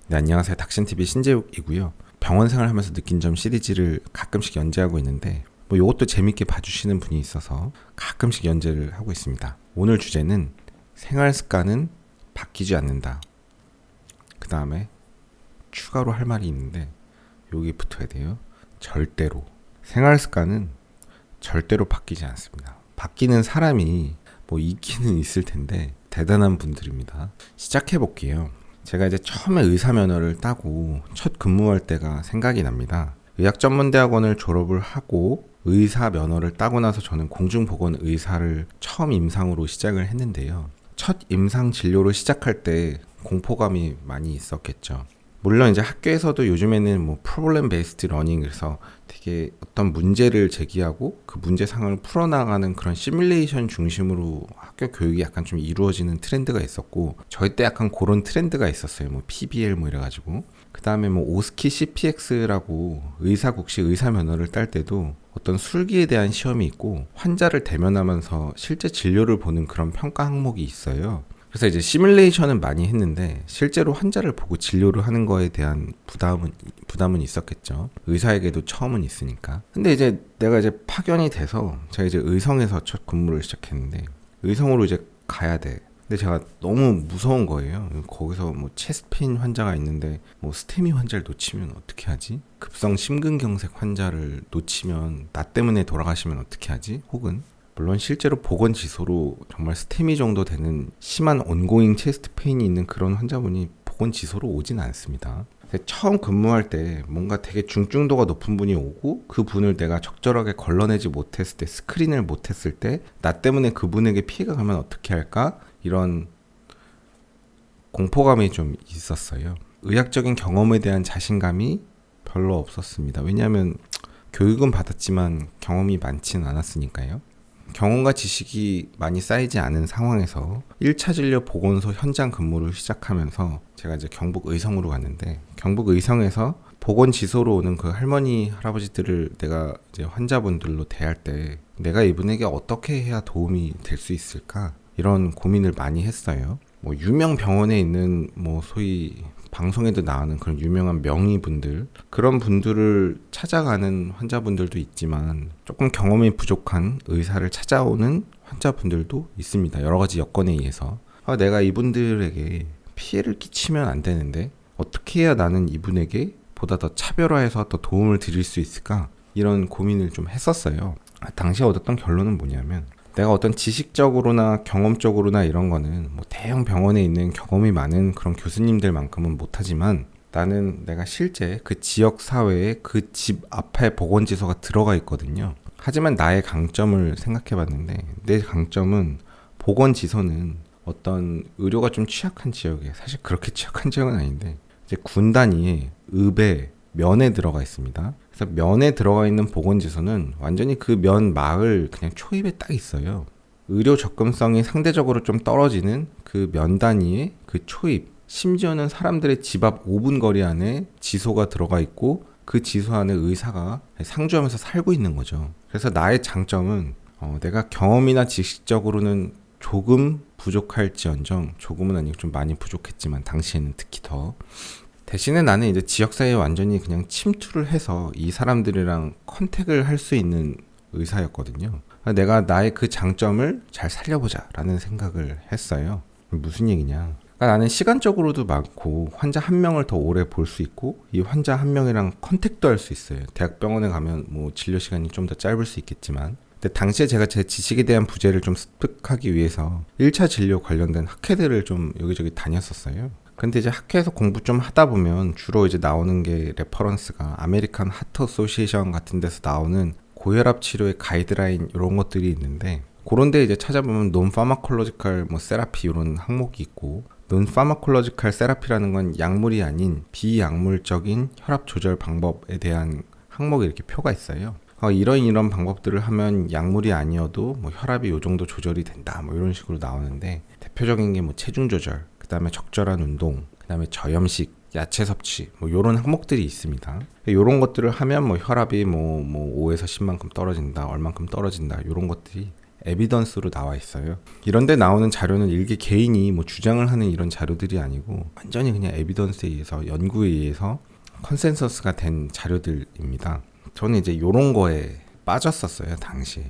네, 안녕하세요. 닥신TV 신재욱이고요. 병원 생활하면서 느낀 점 시리즈를 가끔씩 연재하고 있는데 이것도 재밌게 봐주시는 분이 있어서 가끔씩 연재를 하고 있습니다. 오늘 주제는 생활 습관은 바뀌지 않는다. 그 다음에 추가로 할 말이 있는데 여기 붙어야 돼요. 절대로. 생활 습관은 절대로 바뀌지 않습니다. 바뀌는 사람이 있기는 있을 텐데 대단한 분들입니다. 시작해 볼게요. 제가 이제 처음에 의사 면허를 따고 첫 근무할 때가 생각이 납니다. 의학전문대학원을 졸업을 하고 의사 면허를 따고 나서 저는 공중보건 의사를 처음 임상으로 시작을 했는데요. 첫 임상 진료를 시작할 때 공포감이 많이 있었겠죠. 물론 이제 학교에서도 요즘에는 프로블렘 베이스드 러닝, 그래서 되게 어떤 문제를 제기하고 그 문제 상황을 풀어나가는 그런 시뮬레이션 중심으로 학교 교육이 약간 좀 이루어지는 트렌드가 있었고, 저희 때 약간 그런 트렌드가 있었어요. PBL 이래가지고. 그 다음에 오스키 CPX라고 의사국시 의사 면허를 딸 때도 어떤 술기에 대한 시험이 있고 환자를 대면하면서 실제 진료를 보는 그런 평가 항목이 있어요. 그래서 이제 시뮬레이션은 많이 했는데 실제로 환자를 보고 진료를 하는 거에 대한 부담은 있었겠죠. 의사에게도 처음은 있으니까. 근데 이제 내가 이제 파견이 돼서 제가 이제 의성에서 첫 근무를 시작했는데 의성으로 이제 가야 돼. 근데 제가 너무 무서운 거예요. 거기서 체스트페인 환자가 있는데 스테미 환자를 놓치면 어떻게 하지? 급성 심근경색 환자를 놓치면 나 때문에 돌아가시면 어떻게 하지? 혹은 물론 실제로 보건지소로 정말 스테미 정도 되는 심한 온고잉 체스트 페인이 있는 그런 환자분이 보건지소로 오진 않습니다. 처음 근무할 때 뭔가 되게 중증도가 높은 분이 오고 그 분을 내가 적절하게 걸러내지 못했을 때, 스크린을 못했을 때 나 때문에 그분에게 피해가 가면 어떻게 할까? 이런 공포감이 좀 있었어요. 의학적인 경험에 대한 자신감이 별로 없었습니다. 왜냐하면 교육은 받았지만 경험이 많지는 않았으니까요. 경험과 지식이 많이 쌓이지 않은 상황에서 1차 진료 보건소 현장 근무를 시작하면서 제가 이제 경북 의성으로 갔는데, 경북 의성에서 보건지소로 오는 그 할머니 할아버지들을 내가 이제 환자분들로 대할 때 내가 이분에게 어떻게 해야 도움이 될 수 있을까, 이런 고민을 많이 했어요. 유명 병원에 있는 소위 방송에도 나오는 그런 유명한 명의분들, 그런 분들을 찾아가는 환자분들도 있지만 조금 경험이 부족한 의사를 찾아오는 환자분들도 있습니다. 여러 가지 여건에 의해서. 내가 이분들에게 피해를 끼치면 안 되는데 어떻게 해야 나는 이분에게 보다 더 차별화해서 더 도움을 드릴 수 있을까, 이런 고민을 좀 했었어요. 당시에 얻었던 결론은 뭐냐면, 내가 어떤 지식적으로나 경험적으로나 이런 거는 대형 병원에 있는 경험이 많은 그런 교수님들만큼은 못하지만 나는 내가 실제 그 지역 사회에 그 집 앞에 보건지소가 들어가 있거든요. 하지만 나의 강점을 생각해 봤는데 내 강점은 보건지소는 어떤 의료가 좀 취약한 지역에, 사실 그렇게 취약한 지역은 아닌데 이제 군 단위의 읍에 면에 들어가 있습니다. 그래서 면에 들어가 있는 보건지소는 완전히 그 면 마을 그냥 초입에 딱 있어요. 의료 접근성이 상대적으로 좀 떨어지는 그 면 단위의 그 초입, 심지어는 사람들의 집 앞 5분 거리 안에 지소가 들어가 있고 그 지소 안에 의사가 상주하면서 살고 있는 거죠. 그래서 나의 장점은 내가 경험이나 지식적으로는 조금 부족할지언정, 조금은 아니고 좀 많이 부족했지만 당시에는 특히 더, 대신에 나는 이제 지역사회에 완전히 그냥 침투를 해서 이 사람들이랑 컨택을 할 수 있는 의사였거든요. 내가 나의 그 장점을 잘 살려보자 라는 생각을 했어요. 무슨 얘기냐, 그러니까 나는 시간적으로도 많고 환자 한 명을 더 오래 볼 수 있고 이 환자 한 명이랑 컨택도 할 수 있어요. 대학병원에 가면 진료 시간이 좀 더 짧을 수 있겠지만, 근데 당시에 제가 제 지식에 대한 부재를 좀 습득하기 위해서 1차 진료 관련된 학회들을 좀 여기저기 다녔었어요. 근데 이제 학회에서 공부 좀 하다 보면 주로 이제 나오는 게 레퍼런스가 아메리칸 하트 어소시에이션 같은 데서 나오는 고혈압 치료의 가이드라인 이런 것들이 있는데, 그런데 이제 찾아보면 논 파마콜로지컬 세라피 이런 항목이 있고, 논 파마콜로지컬 세라피라는 건 약물이 아닌 비약물적인 혈압 조절 방법에 대한 항목이 이렇게 표가 있어요. 이런 방법들을 하면 약물이 아니어도 혈압이 요 정도 조절이 된다, 이런 식으로 나오는데, 대표적인 게 체중 조절, 그 다음에 적절한 운동, 그 다음에 저염식, 야채 섭취, 요런 항목들이 있습니다. 요런 것들을 하면 혈압이 5에서 10만큼 떨어진다, 얼만큼 떨어진다, 요런 것들이 에비던스로 나와 있어요. 이런데 나오는 자료는 일개 개인이 뭐 주장을 하는 이런 자료들이 아니고 완전히 그냥 에비던스에 의해서 연구에 의해서 컨센서스가 된 자료들입니다. 저는 이제 이런 거에 빠졌었어요, 당시.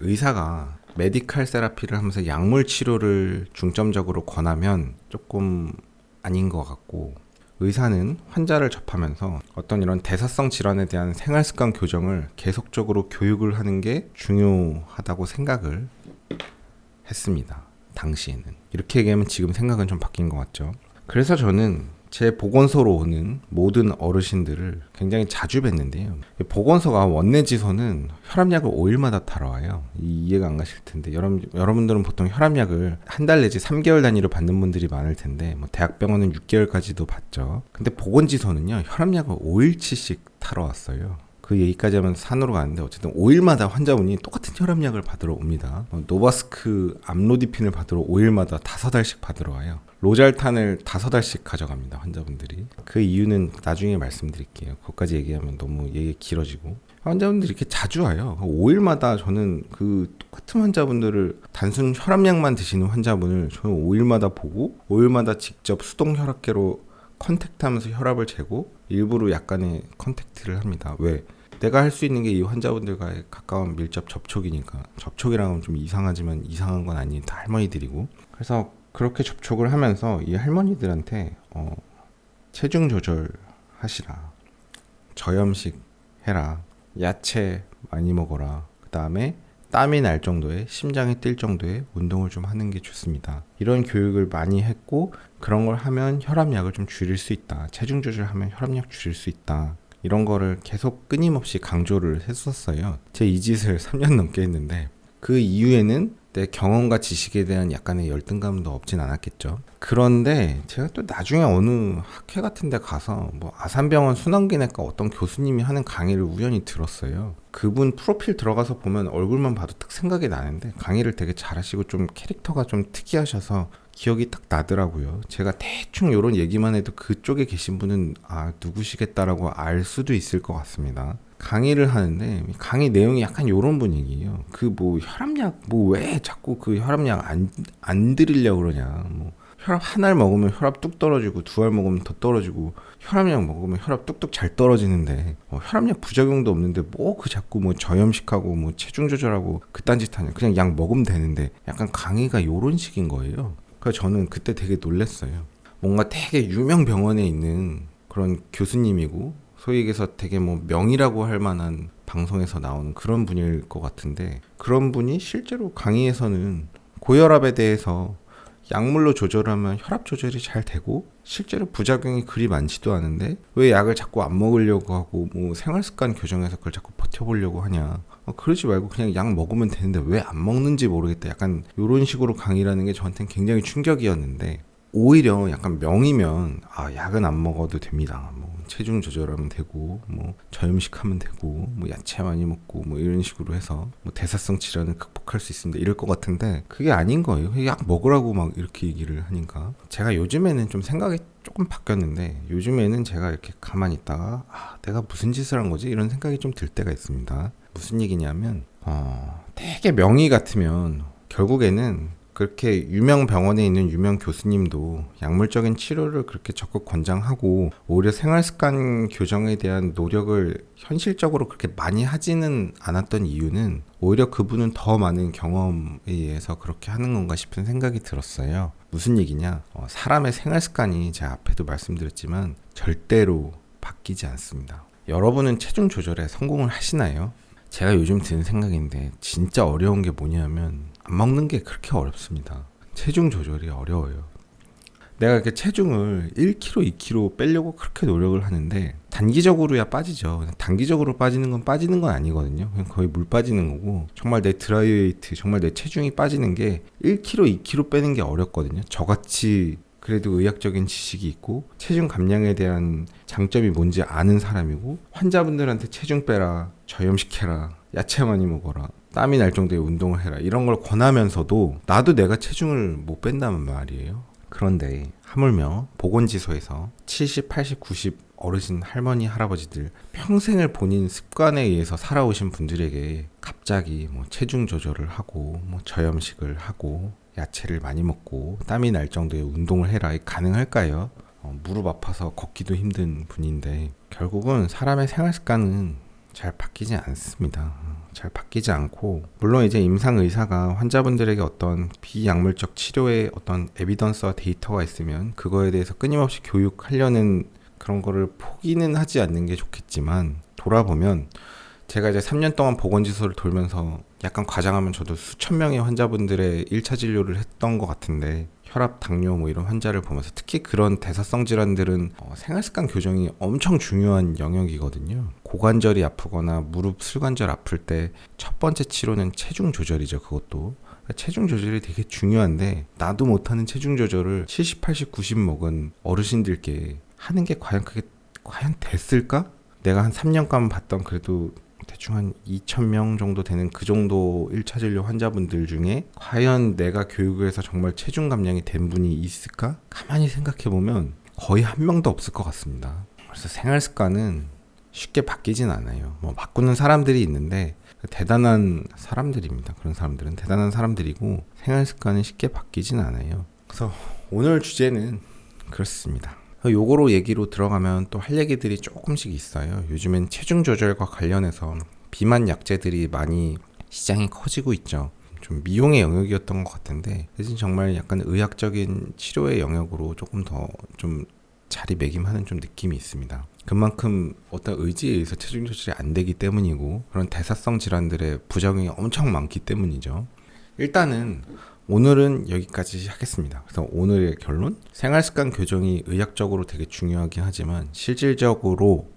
의사가 메디칼 세라피를 하면서 약물 치료를 중점적으로 권하면 조금 아닌 것 같고, 의사는 환자를 접하면서 어떤 이런 대사성 질환에 대한 생활습관 교정을 계속적으로 교육을 하는 게 중요하다고 생각을 했습니다. 당시에는. 이렇게 얘기하면 지금 생각은 좀 바뀐 것 같죠. 그래서 저는 제 보건소로 오는 모든 어르신들을 굉장히 자주 뵀는데요. 보건소가 원내지소는 혈압약을 5일마다 타러 와요. 이해가 안 가실 텐데 여러분들은 보통 혈압약을 한 달 내지 3개월 단위로 받는 분들이 많을 텐데 뭐 대학병원은 6개월까지도 받죠. 근데 보건지소는요, 혈압약을 5일치씩 타러 왔어요. 그 얘기까지 하면 산으로 가는데 어쨌든 5일마다 환자분이 똑같은 혈압약을 받으러 옵니다. 노바스크 암로디핀을 받으러 5일마다 5알씩 받으러 와요. 로잘탄을 5알씩 가져갑니다, 환자분들이. 그 이유는 나중에 말씀드릴게요. 그것까지 얘기하면 너무 얘기 길어지고. 환자분들이 이렇게 자주 와요. 5일마다 저는 그 똑같은 환자분들을 단순 혈압약만 드시는 환자분을 저는 5일마다 보고 5일마다 직접 수동 혈압계로 컨택트하면서 혈압을 재고 일부러 약간의 컨택트를 합니다. 왜? 내가 할 수 있는 게 이 환자분들과의 가까운 밀접 접촉이니까. 접촉이랑은 좀 이상하지만 이상한 건 아닌 다 할머니들이고. 그래서 그렇게 접촉을 하면서 이 할머니들한테 체중 조절 하시라, 저염식 해라, 야채 많이 먹어라, 그 다음에 땀이 날 정도의, 심장이 뛸 정도의 운동을 좀 하는 게 좋습니다. 이런 교육을 많이 했고, 그런 걸 하면 혈압약을 좀 줄일 수 있다, 체중 조절하면 혈압약 줄일 수 있다, 이런 거를 계속 끊임없이 강조를 했었어요. 제 이 짓을 3년 넘게 했는데, 그 이후에는 내 경험과 지식에 대한 약간의 열등감도 없진 않았겠죠. 그런데 제가 또 나중에 어느 학회 같은 데 가서 뭐 아산병원 순환기내과 어떤 교수님이 하는 강의를 우연히 들었어요. 그분 프로필 들어가서 보면 얼굴만 봐도 딱 생각이 나는데 강의를 되게 잘하시고 좀 캐릭터가 좀 특이하셔서 기억이 딱 나더라고요. 제가 대충 이런 얘기만 해도 그쪽에 계신 분은 누구시겠다라고 알 수도 있을 것 같습니다. 강의를 하는데 강의 내용이 약간 이런 분위기예요. 그 뭐 혈압약 왜 자꾸 그 혈압약 안 드리려고 그러냐. 뭐 혈압 한 알 먹으면 혈압 뚝 떨어지고 2알 먹으면 더 떨어지고 혈압약 먹으면 혈압 뚝뚝 잘 떨어지는데 혈압약 부작용도 없는데 그 자꾸 뭐 저염식하고 뭐 체중 조절하고 그딴 짓 하냐. 그냥 약 먹으면 되는데 약간 강의가 요런 식인 거예요. 그래서 저는 그때 되게 놀랐어요. 뭔가 되게 유명 병원에 있는 그런 교수님이고 소위 얘기해서 되게 뭐 명의라고 할 만한 방송에서 나오는 그런 분일 것 같은데, 그런 분이 실제로 강의에서는 고혈압에 대해서 약물로 조절하면 혈압 조절이 잘 되고 실제로 부작용이 그리 많지도 않은데 왜 약을 자꾸 안 먹으려고 하고 뭐 생활습관 교정해서 그걸 자꾸 버텨보려고 하냐. 그러지 말고 그냥 약 먹으면 되는데 왜 안 먹는지 모르겠다. 약간 이런 식으로 강의라는 게 저한테는 굉장히 충격이었는데, 오히려 약간 명이면 약은 안 먹어도 됩니다. 뭐 체중 조절하면 되고 뭐 저염식하면 되고 뭐 야채 많이 먹고 뭐 이런 식으로 해서 뭐 대사성 질환을 극복할 수 있습니다. 이럴 것 같은데 그게 아닌 거예요. 약 먹으라고 막 이렇게 얘기를 하니까 제가 요즘에는 좀 생각이 조금 바뀌었는데, 요즘에는 제가 이렇게 가만히 있다가 내가 무슨 짓을 한 거지? 이런 생각이 좀 들 때가 있습니다. 무슨 얘기냐면 되게 명의 같으면 결국에는 그렇게 유명 병원에 있는 유명 교수님도 약물적인 치료를 그렇게 적극 권장하고 오히려 생활습관 교정에 대한 노력을 현실적으로 그렇게 많이 하지는 않았던 이유는 오히려 그분은 더 많은 경험에 의해서 그렇게 하는 건가 싶은 생각이 들었어요. 무슨 얘기냐? 사람의 생활습관이 제가 앞에도 말씀드렸지만 절대로 바뀌지 않습니다. 여러분은 체중 조절에 성공을 하시나요? 제가 요즘 드는 생각인데 진짜 어려운 게 뭐냐면 안 먹는 게 그렇게 어렵습니다. 체중 조절이 어려워요. 내가 이렇게 체중을 1kg, 2kg 빼려고 그렇게 노력을 하는데 단기적으로야 빠지죠. 단기적으로 빠지는 건 아니거든요. 그냥 거의 물 빠지는 거고, 정말 내 드라이웨이트, 정말 내 체중이 빠지는 게 1kg, 2kg 빼는 게 어렵거든요. 저같이 그래도 의학적인 지식이 있고 체중 감량에 대한 장점이 뭔지 아는 사람이고, 환자분들한테 체중 빼라, 저염식해라, 야채 많이 먹어라, 땀이 날 정도의 운동을 해라 이런 걸 권하면서도 나도 내가 체중을 못 뺀다는 말이에요. 그런데 하물며 보건지소에서 70, 80, 90 어르신 할머니 할아버지들 평생을 본인 습관에 의해서 살아오신 분들에게 갑자기 뭐 체중 조절을 하고 뭐 저염식을 하고 야채를 많이 먹고 땀이 날 정도의 운동을 해라, 가능할까요? 무릎 아파서 걷기도 힘든 분인데 결국은 사람의 생활 습관은 잘 바뀌지 않습니다. 잘 바뀌지 않고, 물론 이제 임상 의사가 환자분들에게 어떤 비약물적 치료의 어떤 에비던스와 데이터가 있으면 그거에 대해서 끊임없이 교육하려는 그런 거를 포기는 하지 않는 게 좋겠지만, 돌아보면 제가 이제 3년 동안 보건지소를 돌면서 약간 과장하면 저도 수천 명의 환자분들의 1차 진료를 했던 것 같은데, 혈압, 당뇨 뭐 이런 환자를 보면서 특히 그런 대사성 질환들은 생활습관 교정이 엄청 중요한 영역이거든요. 고관절이 아프거나 무릎 슬관절 아플 때 첫 번째 치료는 체중 조절이죠. 그것도 체중 조절이 되게 중요한데, 나도 못하는 체중 조절을 70, 80, 90 먹은 어르신들께 하는 게 과연 됐을까? 내가 한 3년간 봤던 그래도 대충 한 2,000명 정도 되는 그 정도 1차 진료 환자분들 중에 과연 내가 교육을 해서 정말 체중 감량이 된 분이 있을까? 가만히 생각해보면 거의 한 명도 없을 것 같습니다. 그래서 생활 습관은 쉽게 바뀌진 않아요. 뭐 바꾸는 사람들이 있는데 대단한 사람들입니다. 그런 사람들은 대단한 사람들이고 생활 습관은 쉽게 바뀌진 않아요. 그래서 오늘 주제는 그렇습니다. 요거로 얘기로 들어가면 또 할 얘기들이 조금씩 있어요. 요즘엔 체중 조절과 관련해서 비만 약제들이 많이 시장이 커지고 있죠. 좀 미용의 영역이었던 것 같은데 대신 정말 약간 의학적인 치료의 영역으로 조금 더 좀 자리매김하는 좀 느낌이 있습니다. 그만큼 어떤 의지에 의해서 체중 조절이 안 되기 때문이고, 그런 대사성 질환들의 부작용이 엄청 많기 때문이죠. 일단은 오늘은 여기까지 하겠습니다. 그래서 오늘의 결론, 생활습관 교정이 의학적으로 되게 중요하긴 하지만 실질적으로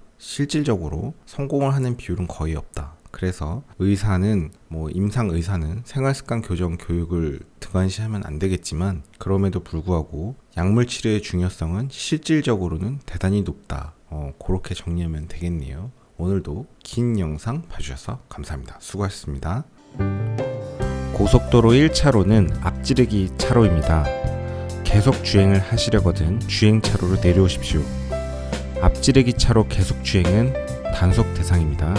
성공을 하는 비율은 거의 없다. 그래서 임상 의사는 생활습관 교정 교육을 등한시하면 안 되겠지만, 그럼에도 불구하고 약물 치료의 중요성은 실질적으로는 대단히 높다. 그렇게 정리하면 되겠네요. 오늘도 긴 영상 봐주셔서 감사합니다. 수고하셨습니다. 고속도로 1차로는 앞지르기 차로입니다. 계속 주행을 하시려거든 주행차로로 내려오십시오. 앞지르기 차로 계속 주행은 단속 대상입니다.